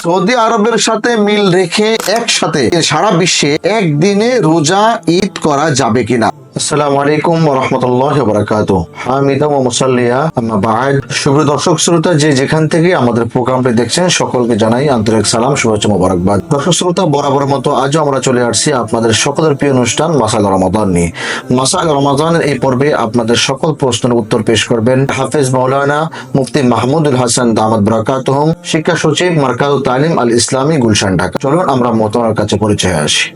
Saudi আরবের সাথে মিল রেখে একসাথে সারা বিশ্বে একদিনে রোজা ঈদ করা যাবে কিনা। আসসালামু আলাইকুম ওয়া রাহমাতুল্লাহি ওয়া বারাকাতুহু। হামিদা ওয়া মুসাল্লিয়া আম্মা বা'দ। সুপ্রিয় দর্শক শ্রোতা, যে যেখান থেকে আমাদের প্রোগ্রামটি দেখছেন সকলকে জানাই আন্তরিক সালাম, শুভেচ্ছা, মোবারকবাদ। দর্শক শ্রোতা, বরাবর মতো আজও আমরা চলে আসছি আপনাদের সকলের প্রিয় অনুষ্ঠান মাসাল রমাদান নিয়ে। মাসাল রমাদানের এই পর্বে আপনাদের সকল প্রশ্নের উত্তর পেশ করবেন হাফেজ মাওলানা মুফতি মাহমুদুল হাসান দামাত বারাকাতুহুম, শিক্ষা সচিব মারকাজুত তালিম আল ইসলামী, গুলশান, ঢাকা। চলুন আমরা মোহতারামের কাছে পরিচয় আসি।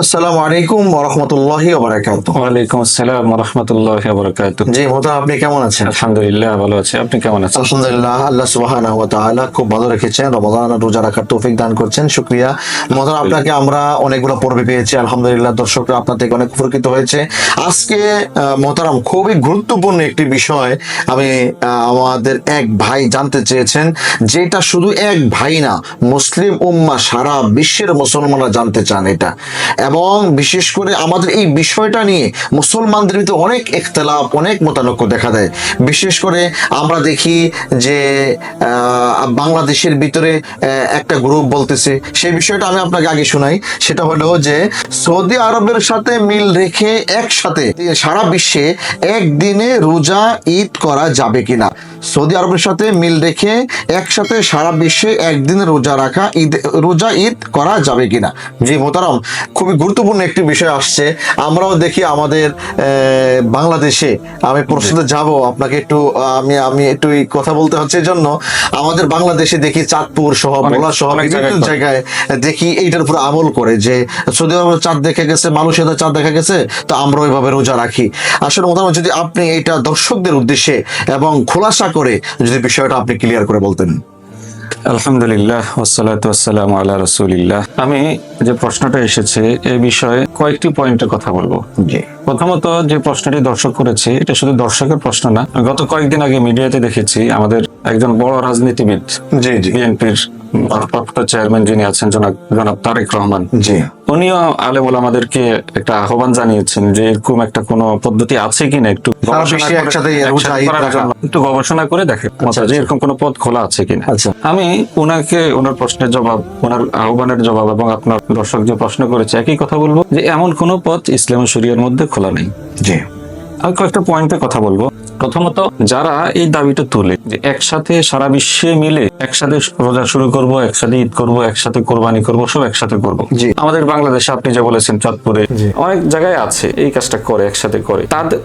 আসসালামু আলাইকুম ওয়া রাহমাতুল্লাহি ওয়া বারাকাতুহু। ওয়ালাইকুম আসসালাম ওয়া রাহমাতুল্লাহি ওয়া বারাকাতুহু। জি মোহতারাম, আপনি কেমন আছেন? আলহামদুলিল্লাহ ভালো আছি, আপনি কেমন আছেন? আলহামদুলিল্লাহ, আল্লাহ সুবহানাহু ওয়া তাআলা খুব ভালো রেখেছেন, রমাদান রোজা রাখার তৌফিক দান করছেন, শুকরিয়া। মোহতারাম, আপনাকে আমরা অনেকগুলো পর্বে পেয়েছি, আলহামদুলিল্লাহ। দর্শকরা আপনার থেকে অনেক উপকৃত হয়েছে। আজকে মোহতারাম খুবই গুরুত্বপূর্ণ একটি বিষয় আমি আমাদের এক ভাই জানতে চেয়েছেন, যেটা শুধু এক ভাই না, মুসলিম উম্মাহ সারা বিশ্বের মুসলমানরা জানতে চান এটা। এবং বিশেষ করে আমাদের এই বিষয়টা নিয়ে মুসলমানদের ভিতরে অনেক ইখতিলাফ, অনেক মতানৈক্য দেখা দেয়। বিশেষ করে আমরা দেখি যে বাংলাদেশের ভিতরে একটা গ্রুপ বলতেছে, সেই বিষয়টা আমি আপনাকে আগে শোনাই। সেটা হলো যে সৌদি আরবের সাথে মিল রেখে একসাথে সারা বিশ্বে একদিনে রোজা ঈদ করা যাবে কিনা। সৌদি আরবের সাথে মিল রেখে একসাথে সারা বিশ্বে একদিনে রোজা ঈদ করা যাবে কিনা। জি মোহতারাম, খুবই গুরুত্বপূর্ণ একটি বিষয় আসছে। আমরাও দেখি আমাদের বাংলাদেশে, আমি প্রশ্নতে যাব আপনাকে একটু, আমি একটু কথা বলতে হচ্ছে এই জন্য, আমাদের বাংলাদেশে দেখি চাঁদপুর সহ ভোলা সহ বিভিন্ন জায়গায় দেখি এইটার উপর আমল করে যে সৌদি আরবে চাঁদ দেখা গেছে, মালয়েশিয়াতে চাঁদ দেখা গেছে, তো আমরা ওইভাবে রোজা রাখি। আসলে মোহতারাম, যদি আপনি এইটা দর্শকদের উদ্দেশ্যে এবং খোলাসা করে যদি বিষয়টা আপনি ক্লিয়ার করে বলতেন। আলহামদুলিল্লাহ ওয়াসসালাতু ওয়াসসালামু আলা রাসূলিল্লাহ। আমি যে প্রশ্নটা এসেছে এই বিষয়ে কয়েকটি পয়েন্টের কথা বলবো। জি, প্রথমত যে প্রশ্নটি দর্শক করেছে, এটা শুধু দর্শকের প্রশ্ন না, গত কয়েকদিন আগে মিডিয়াতে দেখেছি আমাদের একজন বড় রাজনীতিবিদ, জি জি, বিএনপির ভারপ্রাপ্ত চেয়ারম্যান যিনি আছেন জনাব তারেক রহমান, জি, উনিও আলেম ওলামাদেরকে একটা আহ্বান জানিয়েছেন যে এরকম একটা কোনো পদ্ধতি আছে কিনা একটু গবেষণা করে দেখে যে এরকম কোনো পথ খোলা আছে কিনা। আমি ওনাকে ওনার প্রশ্নের জবাব, ওনার আহ্বানের জবাব এবং আপনার দর্শক যে প্রশ্ন করেছে একই কথা বলবো যে এমন কোনো পথ ইসলাম ও শরিয়ার মধ্যে খোলা নেই। জি, আমি কয়েকটা পয়েন্টে কথা বলবো। প্রথমত, যারা এই দাবিটা তোলে যে একসাথে সারা বিশ্বে মিলে একসাথে রোজা শুরু করব, একসাথে ঈদ করব, একসাথে কোরবানি করব, সব একসাথে করব। আমাদের বাংলাদেশে আপনি যে বলেছেন চাঁদপুরে অনেক জায়গায় আছে এই কাজটা করে, একসাথে করে।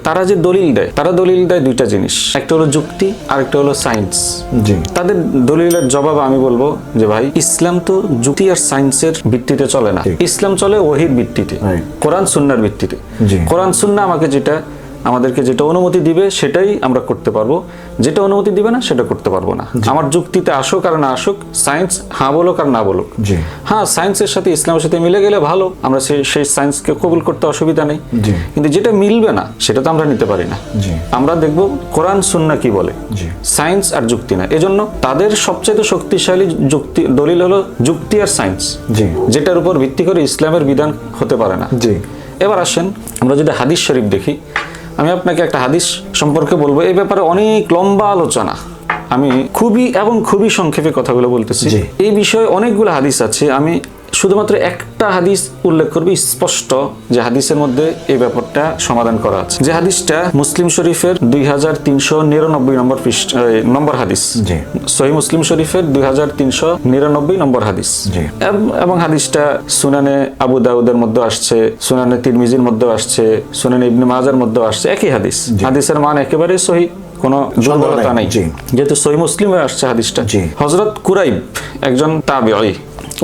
তারা যে দলিল দেয় দুইটা জিনিস, একটা হলো যুক্তি আর একটা হলো সায়েন্স। তাদের দলিলের জবাব আমি বলবো যে ভাই, ইসলাম তো যুক্তি আর সায়েন্সের ভিত্তিতে চলে না। ইসলাম চলে ওহীর ভিত্তিতে, কোরআন সুন্নাহর ভিত্তিতে। কোরআন সুন্নাহ আমাদেরকে যেটা অনুমতি দিবে সেটাই আমরা করতে পারবো, যেটা অনুমতি দিবে না সেটা করতে পারবো না। আমার যুক্তিতে আসুক আর না আসুক, সায়েন্স হ্যাঁ বলুক আর না বলুক, হ্যাঁ সায়েন্সের সাথে ইসলামের সাথে মিলে গেলে ভালো, আমরা সেই সায়েন্সকে কবুল করতে অসুবিধা নেই। কিন্তু যেটা মিলবে না সেটা তো আমরা নিতে পারি না। আমরা দেখবো কোরআন সুন্নাহ কি বলে, সায়েন্স আর যুক্তি না। এজন্য তাদের সবচেয়ে শক্তিশালী দলিল হলো যুক্তি আর সায়েন্স, যেটার উপর ভিত্তি করে ইসলামের বিধান হতে পারে না। এবার আসেন আমরা যদি হাদিস শরীফ দেখি, আমি আপনাকে একটা হাদিস সম্পর্কে বলবো। এই ব্যাপারে অনেক লম্বা আলোচনা, আমি খুবই সংক্ষেপে কথাগুলো বলতেছি। এই বিষয়ে অনেকগুলো হাদিস আছে, আমি শুধুমাত্র একটা হাদিস উল্লেখ করবি স্পষ্ট, যে হাদিসের মধ্যে এই ব্যাপারটা সমাধান করা আছে। যে হাদিসটা মুসলিম শরীফের 2399 নম্বর হাদিস, সহিহ মুসলিম শরীফের 2399 নম্বর হাদিস। এবং হাদিসটা সুনানে আবু দাউদের মধ্যে আসছে, সুনানে তিরমিজির মধ্যে আসছে, সুনানে ইবনে মাজার মধ্যে আসছে। একই হাদিস, হাদিসের মান একেবারে সহিহ, কোনো দুর্বলতা নাই, যেহেতু সহিহ মুসলিমে আসছে হাদিসটা। হযরত কুরাইব একজন তাবেঈ,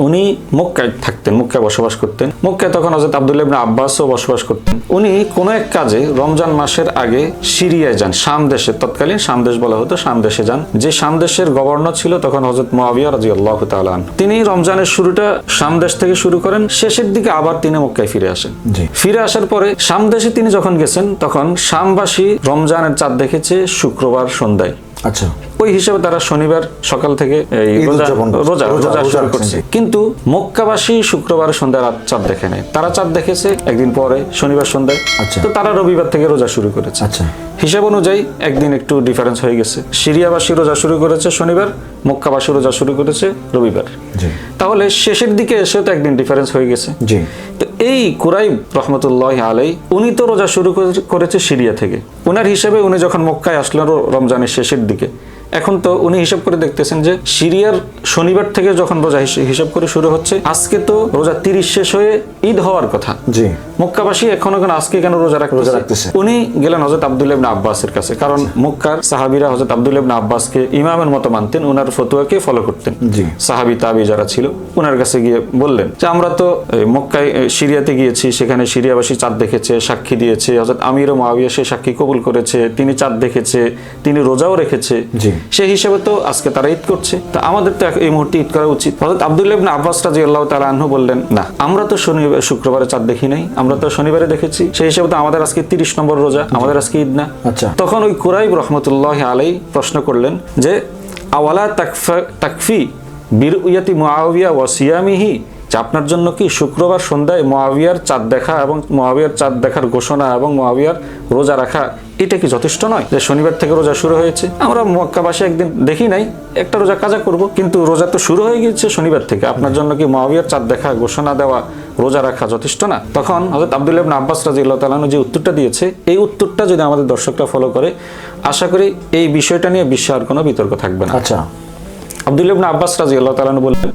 উনি মক্কায় থাকতেন, মক্কায় বসবাস করতেন। মক্কায় তখন হযরত আব্দুল্লাহ ইবনে আব্বাসও বসবাস করতেন। উনি কোনো এক কাজে রমজান মাসের আগে সিরিয়ায় যান, শাম দেশে, তৎকালীন শাম দেশ বলা হতো, শাম দেশে যান। যে শাম দেশের গভর্নর ছিল তখন হযরত মুআবিয়া রাদিয়াল্লাহু তাআলা আনহু। তিনি রমজানের শুরুটা শাম দেশ থেকে শুরু করেন, শেষের দিকে আবার তিনি মক্কায় ফিরে আসেন। ফিরে আসার পরে শাম দেশে তিনি যখন গেছেন, তখন শামবাসী রমজানের চাঁদ দেখেছে শুক্রবার সন্ধ্যায়। আচ্ছা, ওই হিসেবে তারা শনিবার সকাল থেকে এই ঈদ উদযাপন রোজা রোজা শুরু রাখছেন। করছে। কিন্তু মক্কাবাসী শুক্রবার সন্ধ্যায় রাত চাঁদ দেখে নেয়, তারা চাঁদ দেখেছে একদিন পরে শনিবার সন্ধ্যায়। আচ্ছা। তো তারা রবিবার থেকে রোজা শুরু করেছে। আচ্ছা, হিসাব অনুযায়ী একদিন একটু ডিফারেন্স হয়ে গেছে। সিরিয়াবাসী রোজা শুরু করেছে শনিবার, মক্কাবাসী রোজা শুরু করেছে রবিবার। জি তাহলে শেষের দিকে এসে তো একদিন ডিফারেন্স হয়ে গেছে। জি, তো এই কুরাইব রহমতুল্লাহ আলাই উনি তো রোজা শুরু করেছে সিরিয়া থেকে। ওনার হিসেবে উনি যখন মক্কায় আসলেন রমজানের শেষের দিকে, এখন তো উনি হিসাব করে দেখতেছেন যে সিরিয়ার শনিবার থেকে যখন রোজা হিসাব করে শুরু হচ্ছে, আজকে তো রোজা 30 শেষ হয়ে ঈদ হওয়ার কথা। জি, মক্কাবাসী এখন আজকে কেন রোজা রাখতেছে? উনি গেলেন হযরত আব্দুল্লাহ ইবনে আব্বাসের কাছে, কারণ মক্কার সাহাবীরা হযরত আব্দুল্লাহ ইবনে আব্বাসকে ইমামের মতো মানতেন, ওনার ফতোয়াকে ফলো করতেন। জি, সাহাবী তাবী যারা ছিল ওনার কাছে গিয়ে বললেন যে আমরা তো মক্কায় সিরিয়াতে গিয়েছি, সেখানে সিরিয়াবাসী চাঁদ দেখেছে, সাক্ষী দিয়েছে, হযরত আমির ও মুআবিয়া সে সাক্ষী কবুল করেছে, তিনি চাঁদ দেখেছে, তিনি রোজাও রেখেছে, জি, সেই হিসেবে তো আজকে তারা ঈদ করছে, তা আমাদের তো এই মুহূর্তে ঈদ করা উচিত। হযরত আব্দুল্লাহ ইবনে আব্বাস রাদিয়াল্লাহু তাআলা আনহু বললেন, না, আমরা তো শুক্রবারে চাঁদ দেখি নাই, আমরা তো শনিবারে দেখেছি, সেই হিসেবে তো আমাদের আজকে 30 নম্বর রোজা, আমাদের আজকে ঈদ না। আচ্ছা, তখন ওই কুরাইব রহমতুল্লাহ আলাই প্রশ্ন করলেন যে আওয়ালা তাকফি বিরউয়াতি মুআবিয়া ওয়া সিয়ামিহি, যে আপনার জন্য কি শুক্রবার সন্ধ্যায় মুআবিয়ার চাঁদ দেখা এবং মুআবিয়ার চাঁদ দেখার ঘোষণা এবং মুআবিয়ার রোজা রাখা এটা কি যথেষ্ট নয়? যে শনিবার থেকে রোজা শুরু হয়েছে, আমরা মক্কাবাসী একদিন দেখি নাই, একটা রোজা কাজা করব, কিন্তু রোজা তো শুরু হয়ে গিয়েছে শনিবার থেকে, আপনার জন্য কি মুআবিয়ার চাঁদ দেখা, ঘোষণা দেওয়া, রোজা রাখা যথেষ্ট না? তখন হযরত আব্দুল্লাহ ইবনে আব্বাস রাদিয়াল্লাহু তাআলা যে উত্তরটা দিয়েছে, এই উত্তরটা যদি আমাদের দর্শকরা ফলো করে, আশা করি এই বিষয়টা নিয়ে বিশ্বে আর কোনো বিতর্ক থাকবে না। আচ্ছা, আব্দুল্লাহ ইবনে আব্বাস রাদিয়াল্লাহু তাআলা বললেন,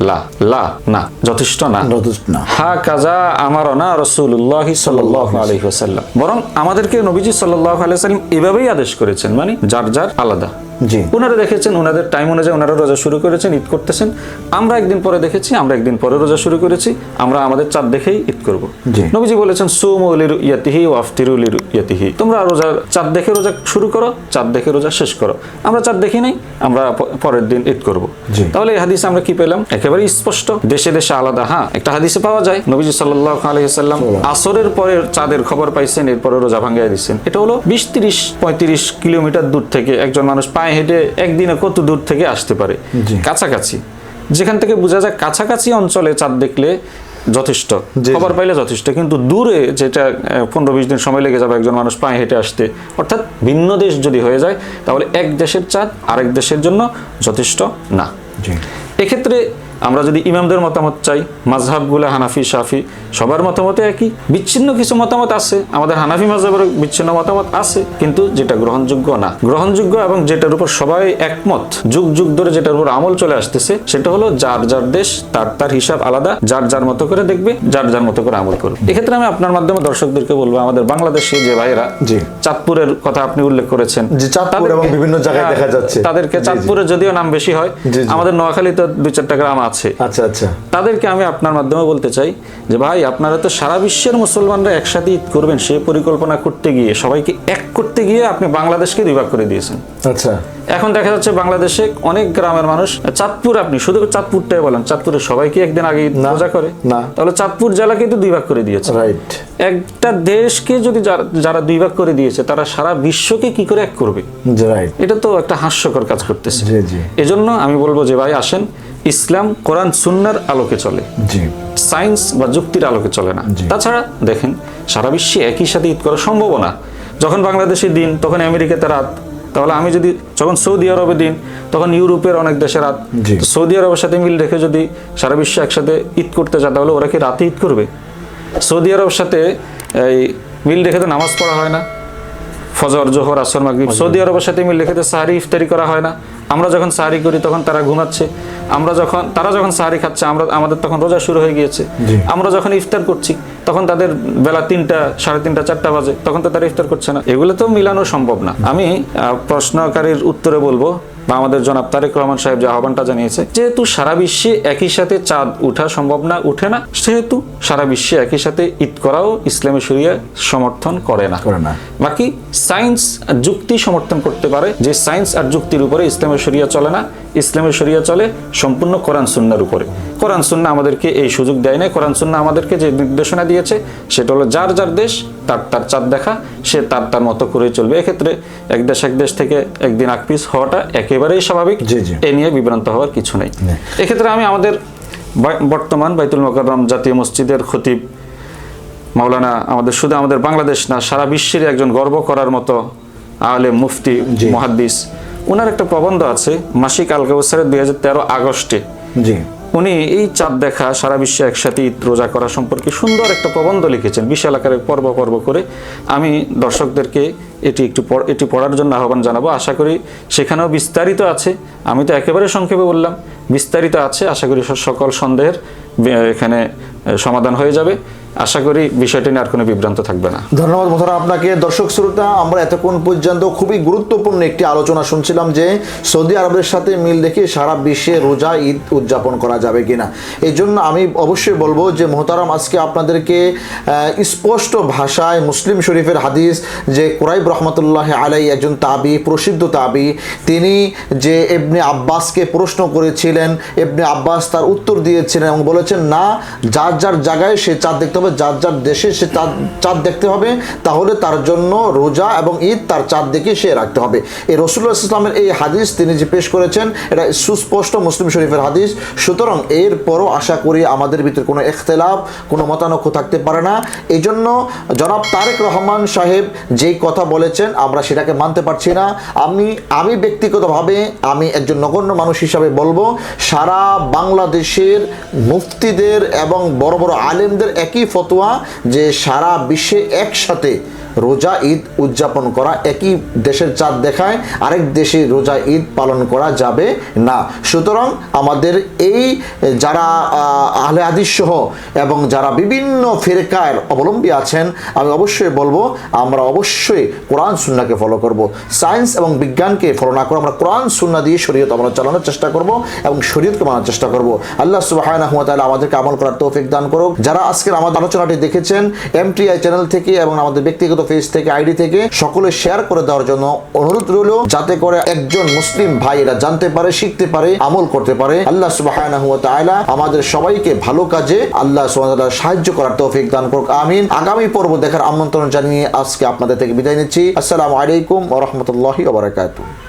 লা লা না, যথেষ্ট না। না, হা কাজা আমারনা রাসূলুল্লাহ সাল্লাল্লাহু আলাইহি ওয়াসাল্লাম, বরং আমাদেরকে নবীজি সাল্লাল্লাহু আলাইহি ওয়াসাল্লাম এভাবেই আদেশ করেছেন, মানে যার যার আলাদা। জি, ওনারা দেখেছেন ওনাদের টাইম অনুযায়ী ওনারা রোজা শুরু করেছেন, ঈদ করতেছেন। আমরা একদিন পরে দেখেছি, আমরা একদিন পরে রোজা শুরু করেছি, আমরা আমাদের চাঁদ দেখেই ঈদ করব। জি, নবীজি বলেছেন সুমু লিরুয়াতিহি ওয়া আফতিরু লিরুয়াতিহি, তোমরা রোজা চাঁদ দেখে রোজা শুরু করো, চাঁদ দেখে রোজা শেষ করো। আমরা চাঁদ দেখি নাই, আমরা পরের দিন ঈদ করব। জি, তাহলে এই হাদিসে আমরা কি পেলাম? একেবারে স্পষ্ট, দেশে দেশে আলাদা। হ্যাঁ, একটা হাদিসে পাওয়া যায় নবীজি সাল্লাল্লাহু আলাইহি ওয়াসাল্লাম আসরের পরে চাঁদের খবর পাইছেন, এরপরে রোজা ভাঙ্গায় দিচ্ছেন। এটা হলো 20, 30, 35 কিলোমিটার দূর থেকে একজন মানুষ পায়ে হেঁটে একদিনে কত দূর থেকে আসতে পারে, কাছাকাছি, যেখান থেকে বোঝা যায় কাছাকাছি অঞ্চলে চাঁদ দেখলে যথেষ্ট, খবর পাইলে যথেষ্ট। কিন্তু দূরে যেটা 15-20 দিন সময় লেগে যাবে একজন মানুষ পায়ে হেঁটে আসতে, অর্থাৎ ভিন্ন দেশ যদি হয়ে যায়, তাহলে এক দেশের চাঁদ আরেক দেশের জন্য যথেষ্ট না। এক্ষেত্রে আমরা যদি ইমামদের মতামত চাই, মাযহাবগুলো হানাফি, শাফি সবার মতামতে একই, বিচ্ছিন্ন কিছু মতামত আছে, আমাদের হানাফি মাযহাবের বিচ্ছিন্ন মতামত আছে, কিন্তু যেটা গ্রহণযোগ্য না, গ্রহণযোগ্য এবং যেটার উপর সবাই একমত, যুগ যুগ ধরে যেটার উপর আমল চলে আসতেছে, সেটা হলো যার যার দেশ, তার তার হিসাব আলাদা, যার যার মতো করে দেখবে, যার যার মতো করে আমল করবে। এক্ষেত্রে আমি আপনার মাধ্যমে দর্শকদেরকে বলবো, আমাদের বাংলাদেশে যে ভাইরা চাঁদপুরের কথা আপনি উল্লেখ করেছেন, চাঁদপুর এবং বিভিন্ন জায়গায় দেখা যাচ্ছে, তাদেরকে চাঁদপুরে যদিও নাম বেশি হয়, আমাদের নোয়াখালীতে 2-4টা গ্রাম আছে। আচ্ছা আচ্ছা, তাদেরকে আমি আপনার মাধ্যমে বলতে চাই যে ভাই, আপনারা তো সারা বিশ্বের মুসলমানরা একসাথে ঈদ করবেন, সেই পরিকল্পনা করতে গিয়ে, সবাইকে এক করতে গিয়ে আপনি বাংলাদেশকে 2 ভাগ করে দিয়েছেন। আচ্ছা, এখন দেখা যাচ্ছে বাংলাদেশে অনেক গ্রামের মানুষ, চাঁদপুর, আপনি শুধু চাঁদপুরটাই বলেন, চাঁদপুরে সবাইকে একদিন আগে রোজা করে না, তাহলে চাঁদপুর জেলাকে তো 2 ভাগ করে দিয়েছে। রাইট, একটা দেশকে যদি যারা 2 ভাগ করে দিয়েছে, তারা সারা বিশ্বকে কি করে এক করবে? রাইট, এটা তো একটা হাস্যকর কাজ করতেছে। জি জি, এজন্য আমি বলবো যে ভাই আসেন, ইসলাম কোরআন সুন্নাহর আলোকে চলে, জি, সায়েন্স বা যুক্তির আলোকে চলে না। তাছাড়া দেখেন সারা বিশ্বে একই সাথে ঈদ করা সম্ভব না। যখন বাংলাদেশে দিন, তখন আমেরিকাতে রাত, তাহলে আমি যদি যখন সৌদি আরবে দিন, তখন ইউরোপের অনেক দেশে রাত। সৌদি আরবের সাথে মিল রেখে যদি সারা বিশ্বে একসাথে ঈদ করতে চায়, তাহলে ওরা কি রাতে ঈদ করবে? সৌদি আরবের সাথে এই মিল রেখে তো নামাজ পড়া হয় না, ফজর, জোহর, আসর, মাগরিব। সৌদি আরবের সাথে মিল রেখে তো সাহারি ইফতারি করা হয় না। আমরা যখন সাহারি করি তখন তারা ঘুমাচ্ছে, তারা যখন সাহারি খাচ্ছে, আমাদের তখন রোজা শুরু হয়ে গিয়েছে। আমরা যখন ইফতার করছি তখন তাদের বেলা 3টা, 3:30, 4টা বাজে, তখন তো তারা ইফতার করছে না। এগুলো তো মিলানো সম্ভব না। আমি প্রশ্নকারীর উত্তরে বলবো, বা আমাদের জনাব তারেক রহমান সাহেব যে আহ্বানটা জানিয়েছে, যেহেতু সারা বিশ্বে একই সাথে চাঁদ উঠা সম্ভব না, উঠে না, সেহেতু সারা বিশ্বে একই সাথে ঈদ করাও ইসলামী শরিয়া সমর্থন করে না। বাকি সায়েন্স যুক্তি সমর্থন করতে পারে, যে সায়েন্স আর যুক্তির উপরে ইসলামী শরিয়া চলে না, ইসলামী শরিয়া চলে সম্পূর্ণ কোরআন সুন্নাহর উপরে। কোরআন সুন্নাহ আমাদেরকে এই সুযোগ দেয় না। কোরআন সুন্নাহ আমাদেরকে যে নির্দেশনা দিয়েছে সেটা হলো যার যার দেশ তার তার চাঁদ দেখা, সে তার তার মতো করেই চলবে। এক্ষেত্রে এক দেশ থেকে একদিন আকপিস হওয়াটা একেবারেই স্বাভাবিক, এ নিয়ে বিভ্রান্ত হওয়ার কিছু নেই। এক্ষেত্রে আমি আমাদের বর্তমান বাইতুল মোকাররম জাতীয় মসজিদের খতিব মাওলানা, শুধু আমাদের বাংলাদেশ না, সারা বিশ্বের একজন গর্ব করার মতো আলেম, মুফতি, মুহাদ্দিস, ওনার একটা প্রবন্ধ আছে মাসিক আল কাউসারের 2013 আগস্টে। উনি এই চাঁদ দেখা, সারা বিশ্বে একসাথে ঈদ রোজা করা সম্পর্কে সুন্দর একটা প্রবন্ধ লিখেছেন, বিশাল আকারে পর্ব পর্ব করে। আমি দর্শকদেরকে এটি পড়ার জন্য আহ্বান জানাবো। আশা করি সেখানেও বিস্তারিত আছে, আমি তো একেবারে সংক্ষেপে বললাম, বিস্তারিত আছে। আশা করি সকল সন্দেহের এখানে সমাধান হয়ে যাবে। আশা করি বিষয়টি নিয়ে আর কোনো বিভ্রান্ত থাকবে না। ধন্যবাদ মোহতারাম আপনাকে। দর্শক শ্রোতা, আমরা এতক্ষণ পর্যন্ত খুবই গুরুত্বপূর্ণ একটি আলোচনা শুনছিলাম যে সৌদি আরবের সাথে মিল রেখে সারা বিশ্বে রোজা ঈদ উদযাপন করা যাবে কিনা। এই জন্য আমি অবশ্যই বলবো যে মোহতারাম আজকে আপনাদেরকে স্পষ্ট ভাষায় মুসলিম শরীফের হাদিস, যে কুরাইব রহমতুল্লাহ আলাই একজন তাবি, প্রসিদ্ধ তাবি, তিনি যে ইবনে আব্বাসকে প্রশ্ন করেছিলেন, ইবনে আব্বাস তার উত্তর দিয়েছিলেন এবং বলেছেন না, যার যার জায়গায় সে চাঁদ দেখতে হবে, যার যার দেশে সে চাঁদ দেখতে হবে, তাহলে তার জন্য রোজা এবং ঈদ তার চাঁদ দেখে সে রাখতে হবে। এই রাসূলুল্লাহ সাল্লাল্লাহু আলাইহি ওয়াসাল্লামের এই হাদিস তিনি যে পেশ করেছেন, এটা সুস্পষ্ট মুসলিম শরীফের হাদিস। সুতরাং এরপরও আশা করি আমাদের ভিতরে কোনো ইখতিলাফ, কোনো মতানৈক্য থাকতে পারে না। এই জন্য জনাব তারেক রহমান সাহেব যেই কথা বলেছেন আমরা সেটাকে মানতে পারছি না। আমি ব্যক্তিগতভাবে আমি একজন নগণ্য মানুষ হিসাবে বলবো, সারা বাংলাদেশের মুফতিদের এবং বড় বড় আলেমদের একই ফতোয়া যে সারা বিশ্বে একসাথে রোজা ঈদ উদযাপন করা, একই দেশের চাঁদ দেখায় আরেক দেশে রোজা ঈদ পালন করা যাবে না। সুতরাং আমাদের এই যারা আহলে হাদিস সহ এবং যারা বিভিন্ন ফিরকার অবলম্বী আছেন, আমি অবশ্যই বলবো আমরা অবশ্যই কোরআন সুন্নাহকে ফলো করব। সায়েন্স এবং বিজ্ঞানকে ফলো না করে আমরা কোরআন সুন্নাহ দিয়ে শরীয়ত আমরা চালানোর চেষ্টা করব এবং শরীয়তকে মানার চেষ্টা করব। আল্লাহ সুবহানাহু ওয়া তাআলা আমাদেরকে আমল করার তৌফিক দান করুক। যারা আজকের আমাদের আলোচনাটি দেখেছেন MTI চ্যানেল থেকে এবং আমাদের ব্যক্তিগত ফেস থেকে, আইডি থেকে, সকলে শেয়ার করে দেওয়ার জন্য অনুরোধ রইল, যাতে করে একজন মুসলিম ভাই এরা জানতে পারে, শিখতে পারে, আমল করতে পারে। আল্লাহ সুবহানাহু ওয়া তাআলা আমাদের সবাইকে ভালো কাজে আল্লাহ সুবহানাহু ওয়া তাআলা সাহায্য করার তৌফিক দান করুক, আমিন। আগামী পর্ব দেখার আমন্ত্রণ জানিয়ে আজকে আপনাদের থেকে বিদায় নিচ্ছি। আসসালামু আলাইকুম ওয়া রাহমাতুল্লাহি ওয়া বারাকাতুহু।